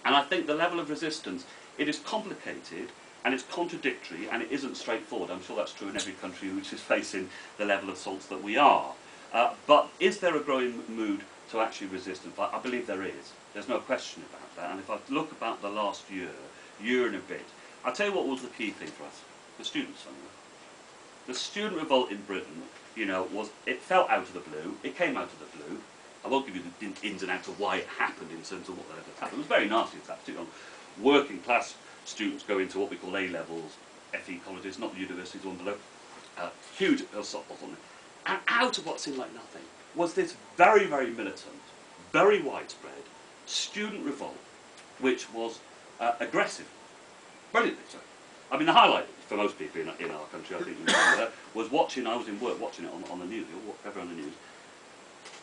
And I think the level of resistance, it is complicated and it's contradictory and it isn't straightforward. I'm sure that's true in every country which is facing the level of assaults that we are. But is there a growing mood to actually resist? I believe there is. There's no question about that. And if I look about the last year and a bit, I'll tell you what was the key thing for us. The students. The student revolt in Britain, you know, it fell out of the blue. It came out of the blue. I won't give you the ins and outs of why it happened in terms of what had happened. It was very nasty, particularly on working class students go into what we call A-levels, FE colleges, not the universities on below. Huge assaults on it. And out of what seemed like nothing was this very, very militant, very widespread student revolt, which was aggressive. Brilliantly so. I mean, the highlight for most people in our country, I think, was watching, I was in work watching it on the news, or whatever on the news,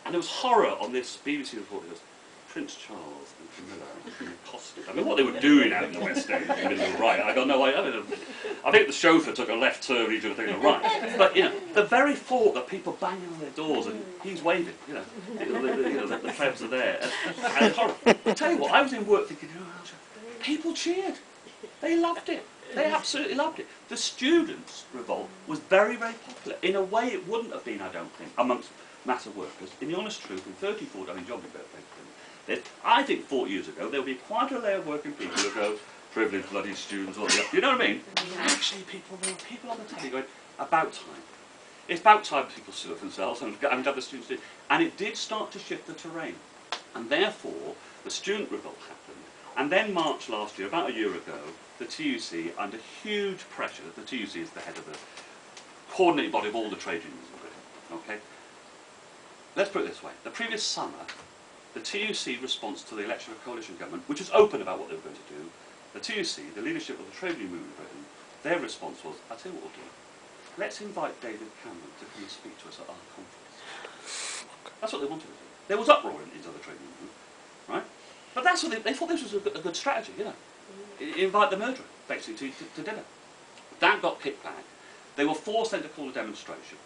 and there was horror on this BBC report. It was Prince Charles and Camilla in costume. I mean, what they were doing out in the West End in the middle of the riot, I got no idea. I think the chauffeur took a left turn, he took a thing a right. But, you know, the very thought that people banging on their doors and he's waving, you know, the plebs are there. And horror. I tell you what, I was in work thinking, people cheered. They loved it. They absolutely loved it. The students' revolt was very, very popular. In a way it wouldn't have been, I don't think, amongst mass of workers. In the honest truth, in 34, I mean, John would be better. I think 40 years ago there would be quite a layer of working people who go, privileged bloody students, all that. You know what I mean? Actually, there were people on the telly going, about time. It's about time people stood up themselves and other students did. And it did start to shift the terrain. And therefore, the student revolt happened. And then March last year, about a year ago, the TUC, under huge pressure, the TUC is the head of the coordinating body of all the trade unions in Britain, okay? Let's put it this way. The previous summer, the TUC response to the election of a coalition government, which was open about what they were going to do, the TUC, the leadership of the trade union movement in Britain, their response was, I'll tell you what we'll do. Let's invite David Cameron to come and speak to us at our conference. That's what they wanted to do. There was uproar in the trade union movement, right? But that's what they thought this was a good strategy, you know. Invite the murderer, basically, to dinner. That got kicked back. They were forced then to call a demonstration.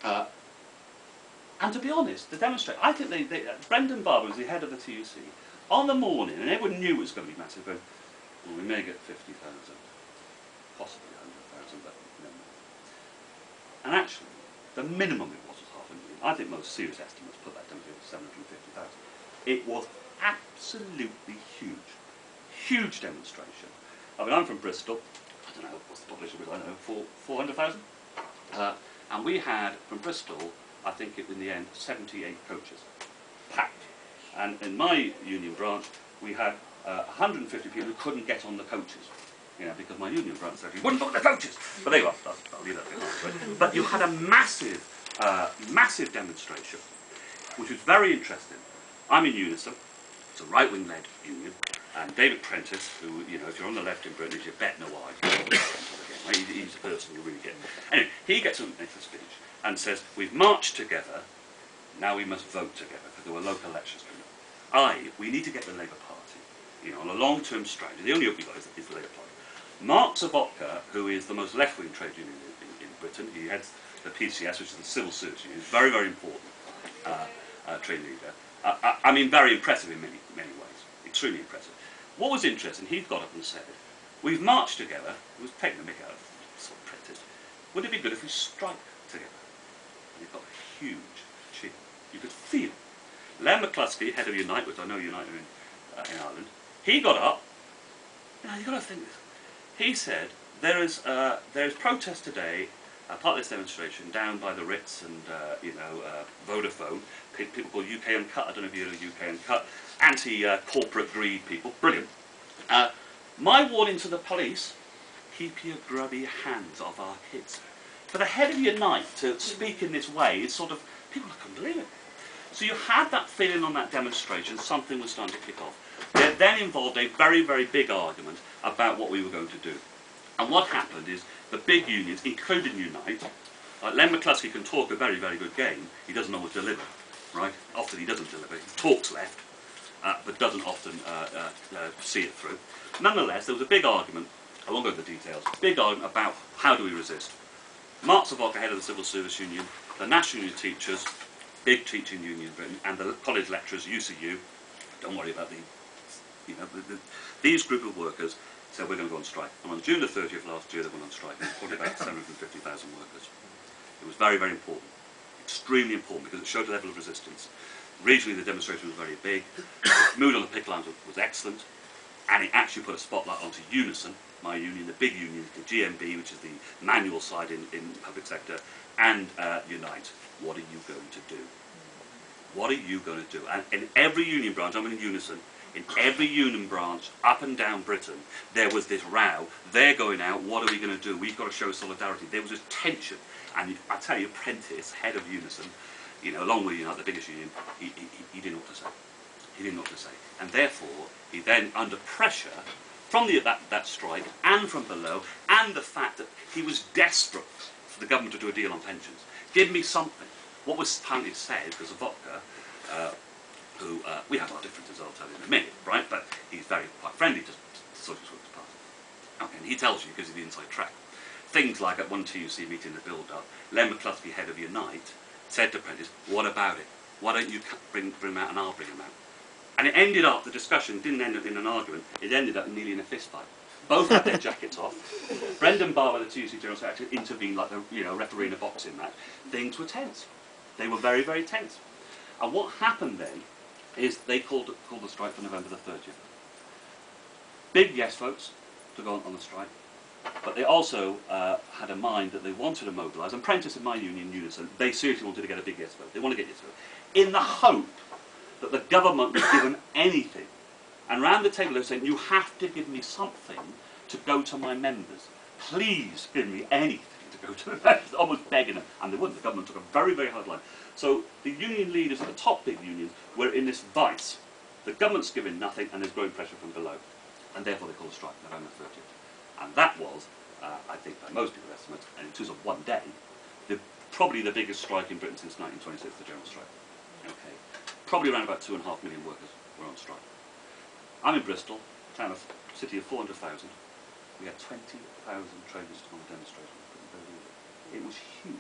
And to be honest, the demonstration, I think Brendan Barber was the head of the TUC, on the morning, and everyone knew it was going to be massive, going, well, we may get 50,000, possibly 100,000, but no more. And actually, the minimum it was 500,000. I think most serious estimates put that down to 750,000. It was absolutely huge. Huge demonstration. I mean, I'm from Bristol. I don't know what's the population. I don't know, 400,000. And we had from Bristol, I think in the end, 78 coaches, packed. And in my union branch, we had 150 people who couldn't get on the coaches, you know, because my union branch said you wouldn't book the coaches. But there you are. I'll leave that behind. But you had a massive, massive demonstration, which was very interesting. I'm in Unison. It's a right-wing-led union. And David Prentice, who, you know, if you're on the left in Britain, is your bet no eye. He's the person you really get. Anyway, he gets up and makes a speech and says, we've marched together, now we must vote together, because there were local elections coming up. We need to get the Labour Party, you know, on a long-term strategy. The only hope we've got is the Labour Party. Mark Zabotka, who is the most left-wing trade union in Britain, he heads the PCS, which is the civil service union, very, very important trade leader. I mean, very impressive in many ways, extremely impressive. What was interesting, he got up and said, we've marched together, he was taking the mick out of sort of Prentice, would it be good if we strike together? And he got a huge cheer. You could feel. Len McCluskey, head of Unite, which I know Unite are in Ireland, he got up, you know, you've got to think this. He said, there is protest today, part of this demonstration, down by the Ritz and, Vodafone, people called UK Uncut, I don't know if you know UK Uncut, anti-corporate greed people, brilliant. My warning to the police, keep your grubby hands off our kids. For the head of Unite to speak in this way is sort of, people couldn't believe it. So you had that feeling on that demonstration, something was starting to kick off. It then involved a very, very big argument about what we were going to do. And what happened is the big unions, including Unite, Len McCluskey can talk a very, very good game, he doesn't always deliver, right? Often he doesn't deliver, he talks left, but doesn't often see it through. Nonetheless, there was a big argument, I won't go into the details, big argument about how do we resist. Mark Zabotka, head of the Civil Service Union, the National Union Teachers, big teaching union in Britain, and the college lecturers, UCU, don't worry about the You know, these group of workers said we're going to go on strike. And on June the 30th last year, they went on strike. It was probably about 750,000 workers. It was very, very important. Extremely important because it showed a level of resistance. Regionally, the demonstration was very big. The mood on the picket lines was excellent. And it actually put a spotlight onto Unison, my union, the big union, the GMB, which is the manual side in public sector, and Unite. What are you going to do? What are you going to do? And in every union branch, I'm in Unison, in every union branch up and down Britain, there was this row. They're going out, what are we going to do? We've got to show solidarity. There was this tension. And I tell you, Prentice, head of Unison, you know, along with Unite, the biggest union, he didn't know what to say. He didn't know what to say. And therefore, he then, under pressure from that strike and from below, and the fact that he was desperate for the government to do a deal on pensions, give me something. What was apparently said, because of Vodka, who, we have our differences, I'll tell you in a minute, right? But he's quite friendly to the Socialist Workers' Party. Okay, and he tells you, because of the inside track, things like at one TUC meeting, the build-up, Len McCluskey, head of Unite, said to Prentice, what about it? Why don't you bring him out and I'll bring him out? And it ended up, the discussion didn't end up in an argument, it ended up nearly in a fist fight. Both had their jackets off. Brendan Barber, the TUC General Secretary, intervened like a referee in a boxing match. Things were tense. They were very, very tense. And what happened then is they called the strike for November the 30th. Big yes votes to go on the strike. But they also had a mind that they wanted to mobilise. And Prentice in my union, Unison, they seriously wanted to get a big yes vote. They want to get yes vote. In the hope that the government would give them anything. And round the table they were saying, you have to give me something to go to my members. Please give me anything to go to the members. Almost begging them. And they wouldn't. The government took a very, very hard line. So the union leaders at the top big unions were in this vice. The government's giving nothing and there's growing pressure from below. And therefore they called a strike November 30th. And that was, I think by most people's estimates, and in terms of one day, probably the biggest strike in Britain since 1926, the general strike. Okay. Probably around about 2.5 million workers were on strike. I'm in Bristol, city of 400,000. We had 20,000 traders on the demonstration. It was huge.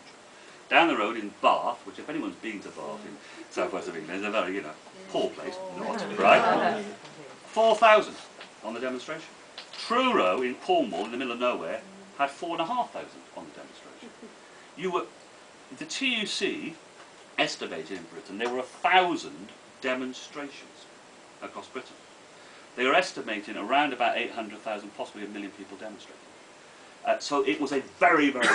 Down the road in Bath, which if anyone's been to Bath in southwest of England, is a very, poor place, not, right? 4,000 on the demonstration. Truro in Cornwall, in the middle of nowhere, had 4,500 on the demonstration. The TUC estimated in Britain there were 1,000 demonstrations across Britain. They were estimating around about 800,000, possibly 1 million people demonstrating. So it was a very, very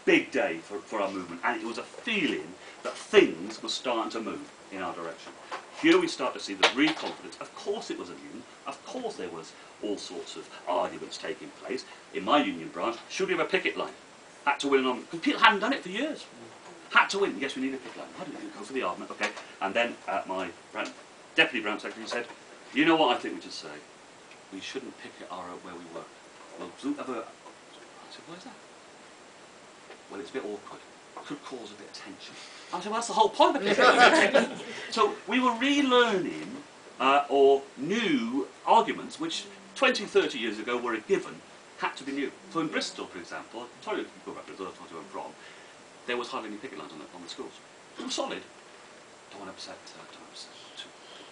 big day for our movement, and it was a feeling that things were starting to move in our direction. Here we start to see the real confidence. Of course it was a union. Of course there was all sorts of arguments taking place. In my union branch, should we have a picket line? Had to win on, because people hadn't done it for years. Had to win. Yes, we need a picket line. Why didn't we go for the argument? Okay. And then my deputy branch secretary said, you know what I think we should say? We shouldn't picket our where we work. Well, I said, why is that? Well, it's a bit awkward. It could cause a bit of tension. I said, well, that's the whole point of it. So we were relearning or new arguments which 20, 30 years ago were a given, had to be new. So in Bristol, for example, I'll tell you if you go back to Bristol, I'll tell you where I'm from, there was hardly any picket lines on the schools. It was solid. Don't want to upset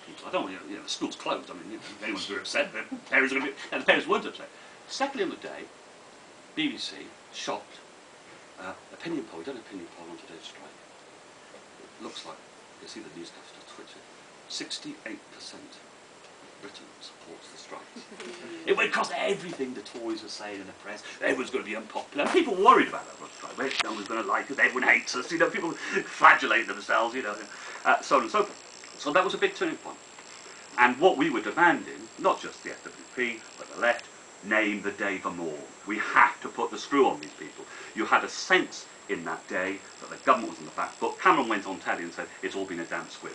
people. I don't want the school's closed. I mean, if anyone's very upset, the parents are going to be, and the parents weren't upset. Secondly on the day, BBC, shocked, opinion poll, we done an opinion poll on today's strike. It looks like, you see the newscast on Twitter, 68% of Britain supports the strikes. It went across everything the Tories were saying in the press. Everyone's going to be unpopular. People worried about that strike. No one's going to like us. Everyone hates us. People flagellate themselves. So on and so forth. So that was a big turning point. And what we were demanding, not just the SWP, but the left, name the day for more. We have to put the screw on these people. You had a sense in that day that the government was on the back foot. Cameron went on telly and said, it's all been a damp squib.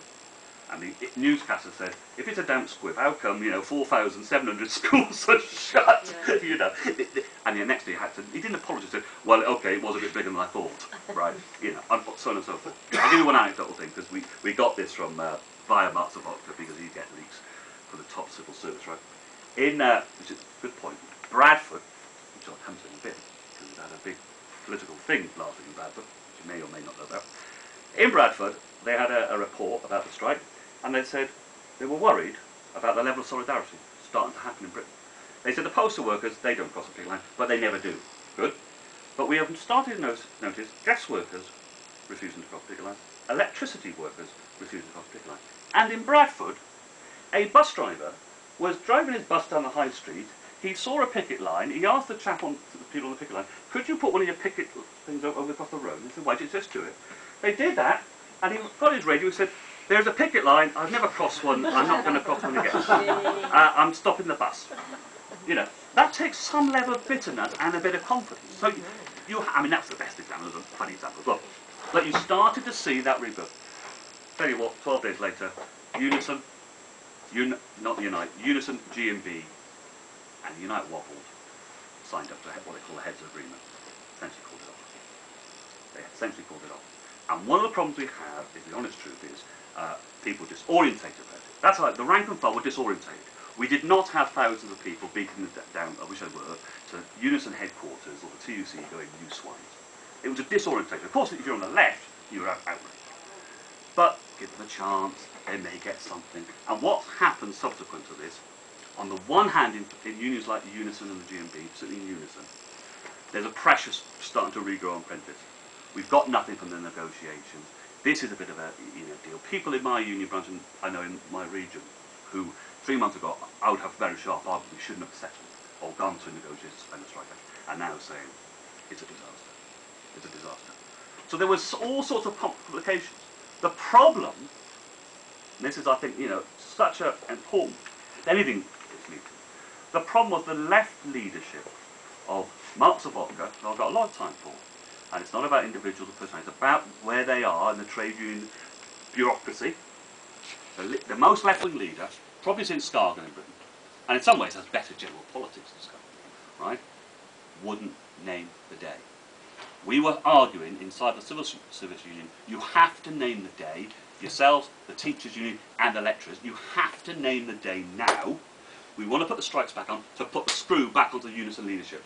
And the newscaster said, if it's a damp squib, how come, 4,700 schools are shut? And the next day he didn't apologise, he said, well, okay, it was a bit bigger than I thought, right? So on and so forth. I'll give you one anecdotal thing, because we got this from via Mark Vodka, because you get leaks for the top civil service, right? Which is a good point, Bradford, which I'll come to in a bit, because we had a big political thing last week in Bradford, which you may or may not know about. In Bradford, they had a report about the strike, and they said they were worried about the level of solidarity. starting to happen in Britain. They said the postal workers, they don't cross the picket line, but they never do. Good. But we have started to notice gas workers refusing to cross the picket line, electricity workers refusing to cross the picket line. And in Bradford, a bus driver was driving his bus down the high street. He saw a picket line. He asked the people on the picket line, could you put one of your picket things over across the road? He said, why did you just do it? They did that, and he got his radio and said, there's a picket line, I've never crossed one, I'm not going to cross one again. I'm stopping the bus. You know, that takes some level of bitterness and a bit of confidence. So I mean, that's the best example, there's a funny example as well. But you started to see that rebirth. Tell you what, 12 days later, Unison, not Unite, Unison, G&B, and Unite Waffled signed up to what they call the Heads of Agreement. Essentially called it off. They essentially called it off. And one of the problems we have, if the honest truth is, people disorientated about it. That's like the rank and file were disorientated. We did not have thousands of people beating down, I wish I were, to Unison headquarters or the TUC going, you swines. It was a disorientation. Of course, if you're on the left, you're outraged. But give them a chance, they may get something. And what happened subsequent to this, on the one hand, in unions like the Unison and the G&B, certainly in Unison, there's a pressure starting to regrow on Prentice. We've got nothing from the negotiations. This is a bit of a deal. People in my union branch, and I know in my region, who 3 months ago I would have very sharp argument, we shouldn't have settled or gone to negotiations to suspend the strike action, and now saying it's a disaster. It's a disaster. So there was all sorts of complications. The problem, and this is I think such an important, anything is needed. The problem was the left leadership of Mark Sobotka, who I've got a lot of time for, and it's not about individuals or personalities, it's about where they are in the trade union bureaucracy. The most left-wing leader, probably since Scargill in Britain, and in some ways has better general politics than Scargill, right, wouldn't name the day. We were arguing inside the civil service union, you have to name the day, yourselves, the teachers union and the lecturers, you have to name the day now. We want to put the strikes back on to put the screw back onto the Unison leadership.